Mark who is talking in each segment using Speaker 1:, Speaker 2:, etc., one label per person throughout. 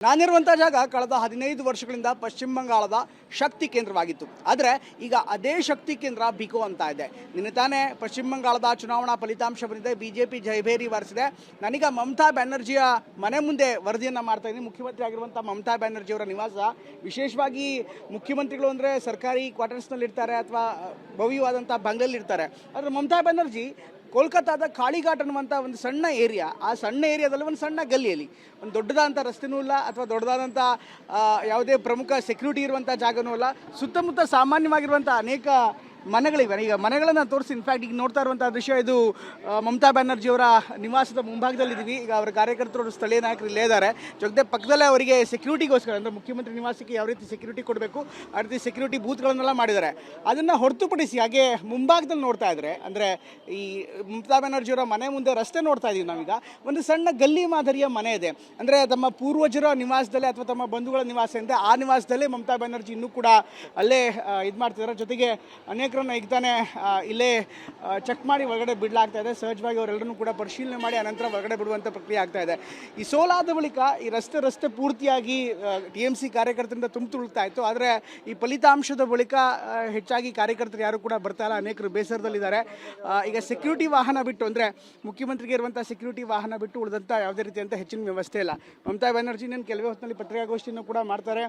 Speaker 1: ನಾನಿರುವಂಥ ಜಾಗ ಕಳೆದ 15 ವರ್ಷಗಳಿಂದ ಪಶ್ಚಿಮ ಬಂಗಾಳದ ಶಕ್ತಿ ಕೇಂದ್ರವಾಗಿತ್ತು. ಆದರೆ ಈಗ ಅದೇ ಶಕ್ತಿ ಕೇಂದ್ರ ಬಿಕೋ ಅಂತ ಇದೆ. ನಿನ್ನೆ ತಾನೇ ಪಶ್ಚಿಮ ಬಂಗಾಳದ ಚುನಾವಣಾ ಫಲಿತಾಂಶ ಬಂದಿದೆ. ಬಿಜೆಪಿ ಜಯಭೇರಿ ಬಾರಿಸಿದೆ. ನಾನೀಗ ಮಮತಾ ಬ್ಯಾನರ್ಜಿಯ ಮನೆ ಮುಂದೆ ವರದಿಯನ್ನು ಮಾಡ್ತಾ ಇದ್ದೀನಿ. ಮುಖ್ಯಮಂತ್ರಿ ಆಗಿರುವಂಥ ಮಮತಾ ಬ್ಯಾನರ್ಜಿ ಅವರ ನಿವಾಸ. ವಿಶೇಷವಾಗಿ ಮುಖ್ಯಮಂತ್ರಿಗಳು ಅಂದರೆ ಸರ್ಕಾರಿ ಕ್ವಾರ್ಟರ್ಸ್ನಲ್ಲಿ ಇರ್ತಾರೆ ಅಥವಾ ಭವ್ಯವಾದಂಥ ಬಂಗ್ಲೆಯಲ್ಲಿ ಇರ್ತಾರೆ. ಆದರೆ ಮಮತಾ ಬ್ಯಾನರ್ಜಿ ಕೋಲ್ಕತ್ತಾದ ಕಾಳಿಘಾಟ್ ಅನ್ನುವಂಥ ಒಂದು ಸಣ್ಣ ಏರಿಯಾ, ಆ ಸಣ್ಣ ಏರಿಯಾದಲ್ಲಿ ಒಂದು ಸಣ್ಣ ಗಲ್ಲಿಯಲ್ಲಿ ಒಂದು ದೊಡ್ಡದಾದಂಥ ರಸ್ತೆನೂ ಇಲ್ಲ ಅಥವಾ ದೊಡ್ಡದಾದಂಥ ಯಾವುದೇ ಪ್ರಮುಖ ಸೆಕ್ಯೂರಿಟಿ ಇರುವಂಥ ಜಾಗನೂ ಇಲ್ಲ. ಸುತ್ತಮುತ್ತ ಸಾಮಾನ್ಯವಾಗಿರುವಂಥ ಅನೇಕ ಮನೆಗಳಿವೆ. ಈಗ ಮನೆಗಳನ್ನು ತೋರಿಸಿ, ಇನ್ಫ್ಯಾಕ್ಟ್ ಈಗ ನೋಡ್ತಾ ಇರುವಂಥ ದೃಶ್ಯ ಇದು ಮಮತಾ ಬ್ಯಾನರ್ಜಿಯವರ ನಿವಾಸದ ಮುಂಭಾಗದಲ್ಲಿದ್ದೀವಿ. ಈಗ ಅವರ ಕಾರ್ಯಕರ್ತರು, ಸ್ಥಳೀಯ ನಾಯಕರು ಇಲ್ಲೇ ಇದ್ದಾರೆ. ಜೊತೆ ಪಕ್ಕದಲ್ಲೇ ಅವರಿಗೆ ಸೆಕ್ಯೂರಿಟಿಗೋಸ್ಕರ ಅಂದರೆ ಮುಖ್ಯಮಂತ್ರಿ ನಿವಾಸಕ್ಕೆ ಯಾವ ರೀತಿ ಸೆಕ್ಯೂರಿಟಿ ಕೊಡಬೇಕು ಆ ರೀತಿ ಸೆಕ್ಯೂರಿಟಿ ಬೂತ್ಗಳನ್ನೆಲ್ಲ ಮಾಡಿದ್ದಾರೆ. ಅದನ್ನು ಹೊರತುಪಡಿಸಿ ಹಾಗೆ ಮುಂಭಾಗದಲ್ಲಿ ನೋಡ್ತಾ ಇದ್ದಾರೆ, ಅಂದರೆ ಈ ಮಮತಾ ಬ್ಯಾನರ್ಜಿಯವರ ಮನೆ ಮುಂದೆ ರಸ್ತೆ ನೋಡ್ತಾ ಇದ್ದೀವಿ ನಾವೀಗ. ಒಂದು ಸಣ್ಣ ಗಲ್ಲಿ ಮಾದರಿಯ ಮನೆ ಇದೆ. ಅಂದರೆ ತಮ್ಮ ಪೂರ್ವಜರ ನಿವಾಸದಲ್ಲೇ ಅಥವಾ ತಮ್ಮ ಬಂಧುಗಳ ನಿವಾಸ ಇದೆ, ಆ ನಿವಾಸದಲ್ಲೇ ಮಮತಾ ಬ್ಯಾನರ್ಜಿ ಇನ್ನೂ ಕೂಡ ಅಲ್ಲೇ ಇದು ಮಾಡ್ತಿದ್ದಾರೆ. ಜೊತೆಗೆ ಅನೇಕರನ್ನು ಈಗ ತಾನೇ ಇಲ್ಲೇ ಚೆಕ್ ಮಾಡಿ ಒಳಗಡೆ ಬಿಡಲಾಗ್ತಾ ಇದೆ. ಸಹಜವಾಗಿ ಅವರೆಲ್ಲರನ್ನೂ ಕೂಡ ಪರಿಶೀಲನೆ ಮಾಡಿ ಅನಂತರ ಒಳಗಡೆ ಬಿಡುವಂಥ ಪ್ರಕ್ರಿಯೆ ಆಗ್ತಾ ಇದೆ. ಈ ಸೋಲಾದ ಬಳಿಕ ಈ ರಸ್ತೆ ಪೂರ್ತಿಯಾಗಿ TMC ಕಾರ್ಯಕರ್ತರಿಂದ ತುಳುಕ್ತಾ ಇತ್ತು. ಆದರೆ ಈ ಫಲಿತಾಂಶದ ಬಳಿಕ ಹೆಚ್ಚಾಗಿ ಕಾರ್ಯಕರ್ತರು ಯಾರು ಕೂಡ ಬರ್ತಾ ಇಲ್ಲ. ಅನೇಕರು ಬೇಸರದಲ್ಲಿದ್ದಾರೆ. ಈಗ ಸೆಕ್ಯೂರಿಟಿ ವಾಹನ ಬಿಟ್ಟು, ಅಂದರೆ ಮುಖ್ಯಮಂತ್ರಿಗೆ ಇರುವಂಥ ಸೆಕ್ಯೂರಿಟಿ ವಾಹನ ಬಿಟ್ಟು ಉಳಿದಂಥ ಯಾವುದೇ ರೀತಿಯಂಥ ಹೆಚ್ಚಿನ ವ್ಯವಸ್ಥೆ ಇಲ್ಲ. ಮಮತಾ ಬ್ಯಾನರ್ಜಿ ನಾನು ಕೆಲವೇ ಹೊತ್ತಿನಲ್ಲಿ ಪತ್ರಿಕಾಗೋಷ್ಠಿಯನ್ನು ಕೂಡ ಮಾಡ್ತಾರೆ,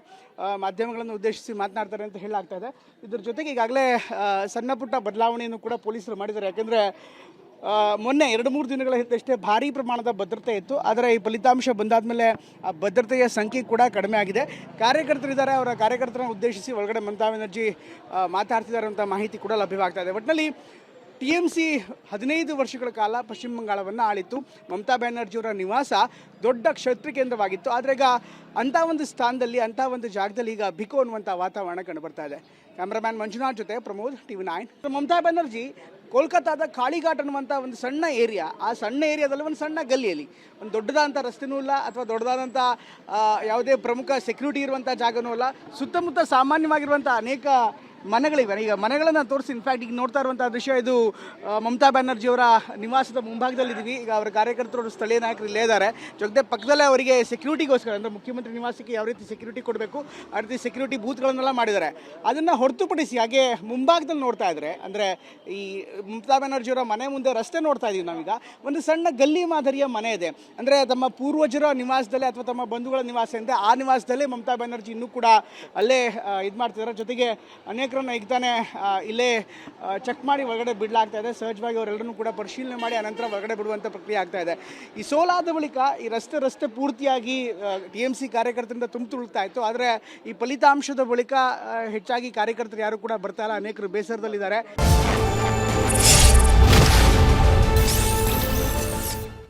Speaker 1: ಮಾಧ್ಯಮಗಳನ್ನು ಉದ್ದೇಶಿಸಿ ಮಾತನಾಡ್ತಾರೆ ಅಂತ ಹೇಳಲಾಗ್ತಾ ಇದೆ. ಇದ್ರ ಜೊತೆಗೆ ಈಗಾಗಲೇ ಸಣ್ಣ ಪುಟ್ಟ ಬದಲಾವಣೆಯನ್ನು ಕೂಡ ಪೊಲೀಸರು ಮಾಡಿದ್ದಾರೆ. ಯಾಕೆಂದರೆ ಮೊನ್ನೆ 2-3 ದಿನಗಳ ಹಿಂದಷ್ಟೇ ಭಾರೀ ಪ್ರಮಾಣದ ಭದ್ರತೆ ಇತ್ತು. ಆದರೆ ಈ ಫಲಿತಾಂಶ ಬಂದಾದ ಮೇಲೆ ಆ ಭದ್ರತೆಯ ಸಂಖ್ಯೆ ಕೂಡ ಕಡಿಮೆ ಆಗಿದೆ. ಕಾರ್ಯಕರ್ತರಿದ್ದಾರೆ, ಅವರ ಕಾರ್ಯಕರ್ತರನ್ನು ಉದ್ದೇಶಿಸಿ ಒಳಗಡೆ ಮಮತಾ ಬ್ಯಾನರ್ಜಿ ಮಾತಾಡ್ತಿದ್ದಾರೆ ಅಂತ ಮಾಹಿತಿ ಕೂಡ ಲಭ್ಯವಾಗ್ತಾ ಇದೆ. ಒಟ್ಟಿನಲ್ಲಿ TMC 15 ವರ್ಷಗಳ ಕಾಲ ಪಶ್ಚಿಮ ಬಂಗಾಳವನ್ನು ಆಳಿತ್ತು. ಮಮತಾ ಬ್ಯಾನರ್ಜಿಯವರ ನಿವಾಸ ದೊಡ್ಡ ಕ್ಷತ್ರಿಯ ಕೇಂದ್ರವಾಗಿತ್ತು. ಆದರೆ ಈಗ ಅಂಥ ಒಂದು ಸ್ಥಾನದಲ್ಲಿ, ಅಂಥ ಒಂದು ಜಾಗದಲ್ಲಿ ಈಗ ಬಿಕೋ ಅನ್ನುವಂಥ ವಾತಾವರಣ ಕಂಡುಬರ್ತಾ ಇದೆ. ಕ್ಯಾಮ್ರಾಮ್ಯಾನ್ ಮಂಜುನಾಥ್ ಜೊತೆ ಪ್ರಮೋದ್, TV9. ಮಮತಾ ಬ್ಯಾನರ್ಜಿ ಕೋಲ್ಕತ್ತಾದ ಕಾಳಿಘಾಟ್ ಅನ್ನುವಂಥ ಒಂದು ಸಣ್ಣ ಏರಿಯಾ, ಆ ಸಣ್ಣ ಏರಿಯಾದಲ್ಲಿ ಒಂದು ಸಣ್ಣ ಗಲ್ಲಿಯಲ್ಲಿ ಒಂದು ದೊಡ್ಡದಾದಂಥ ರಸ್ತೆನೂ ಇಲ್ಲ ಅಥವಾ ದೊಡ್ಡದಾದಂಥ ಯಾವುದೇ ಪ್ರಮುಖ ಸೆಕ್ಯೂರಿಟಿ ಇರುವಂಥ ಜಾಗನೂ ಇಲ್ಲ. ಸುತ್ತಮುತ್ತ ಸಾಮಾನ್ಯವಾಗಿರುವಂಥ ಅನೇಕ ಮನೆಗಳಿವೆ. ಈಗ ಮನೆಗಳನ್ನು ತೋರಿಸಿ, ಇನ್ಫ್ಯಾಕ್ಟ್ ಈಗ ನೋಡ್ತಾ ಇರುವಂಥ ದೃಶ್ಯ ಇದು ಮಮತಾ ಬ್ಯಾನರ್ಜಿಯವರ ನಿವಾಸದ ಮುಂಭಾಗದಲ್ಲಿದ್ದೀವಿ. ಈಗ ಅವರ ಕಾರ್ಯಕರ್ತರು, ಸ್ಥಳೀಯ ನಾಯಕರು ಇಲ್ಲೇ ಇದ್ದಾರೆ. ಜೊತೆ ಪಕ್ಕದಲ್ಲೇ ಅವರಿಗೆ ಸೆಕ್ಯೂರಿಟಿಗೋಸ್ಕರ ಅಂದರೆ ಮುಖ್ಯಮಂತ್ರಿ ನಿವಾಸಕ್ಕೆ ಯಾವ ರೀತಿ ಸೆಕ್ಯೂರಿಟಿ ಕೊಡಬೇಕು ಆ ರೀತಿ ಸೆಕ್ಯೂರಿಟಿ ಬೂತ್ಗಳನ್ನೆಲ್ಲ ಮಾಡಿದ್ದಾರೆ. ಅದನ್ನು ಹೊರತುಪಡಿಸಿ ಹಾಗೆ ಮುಂಭಾಗದಲ್ಲಿ ನೋಡ್ತಾ ಇದ್ದಾರೆ, ಅಂದರೆ ಈ ಮಮತಾ ಬ್ಯಾನರ್ಜಿಯವರ ಮನೆ ಮುಂದೆ ರಸ್ತೆ ನೋಡ್ತಾ ಇದ್ದೀವಿ ನಾವೀಗ. ಒಂದು ಸಣ್ಣ ಗಲ್ಲಿ ಮಾದರಿಯ ಮನೆ ಇದೆ. ಅಂದರೆ ತಮ್ಮ ಪೂರ್ವಜರ ನಿವಾಸದಲ್ಲೇ ಅಥವಾ ತಮ್ಮ ಬಂಧುಗಳ ನಿವಾಸ ಇದೆ, ಆ ನಿವಾಸದಲ್ಲೇ ಮಮತಾ ಬ್ಯಾನರ್ಜಿ ಇನ್ನೂ ಕೂಡ ಅಲ್ಲೇ ಇದು ಮಾಡ್ತಿದ್ದಾರೆ. ಜೊತೆಗೆ ಅನೇಕರನ್ನು ಈಗ ತಾನೇ ಇಲ್ಲೇ ಚೆಕ್ ಮಾಡಿ ಒಳಗಡೆ ಬಿಡಲಾಗ್ತಾ ಇದೆ. ಸಹಜವಾಗಿ ಅವರೆಲ್ಲರನ್ನೂ ಕೂಡ ಪರಿಶೀಲನೆ ಮಾಡಿ ಅನಂತರ ಒಳಗಡೆ ಬಿಡುವಂಥ ಪ್ರಕ್ರಿಯೆ ಆಗ್ತಾ ಇದೆ. ಈ ಸೋಲಾದ ಬಳಿಕ ಈ ರಸ್ತೆ ಪೂರ್ತಿಯಾಗಿ TMC ಕಾರ್ಯಕರ್ತರಿಂದ ತುಳುಕ್ತಾ ಇತ್ತು. ಆದರೆ ಈ ಫಲಿತಾಂಶದ ಬಳಿಕ ಹೆಚ್ಚಾಗಿ ಕಾರ್ಯಕರ್ತರು ಯಾರು ಕೂಡ ಬರ್ತಾ ಇಲ್ಲ. ಅನೇಕರು ಬೇಸರದಲ್ಲಿದ್ದಾರೆ.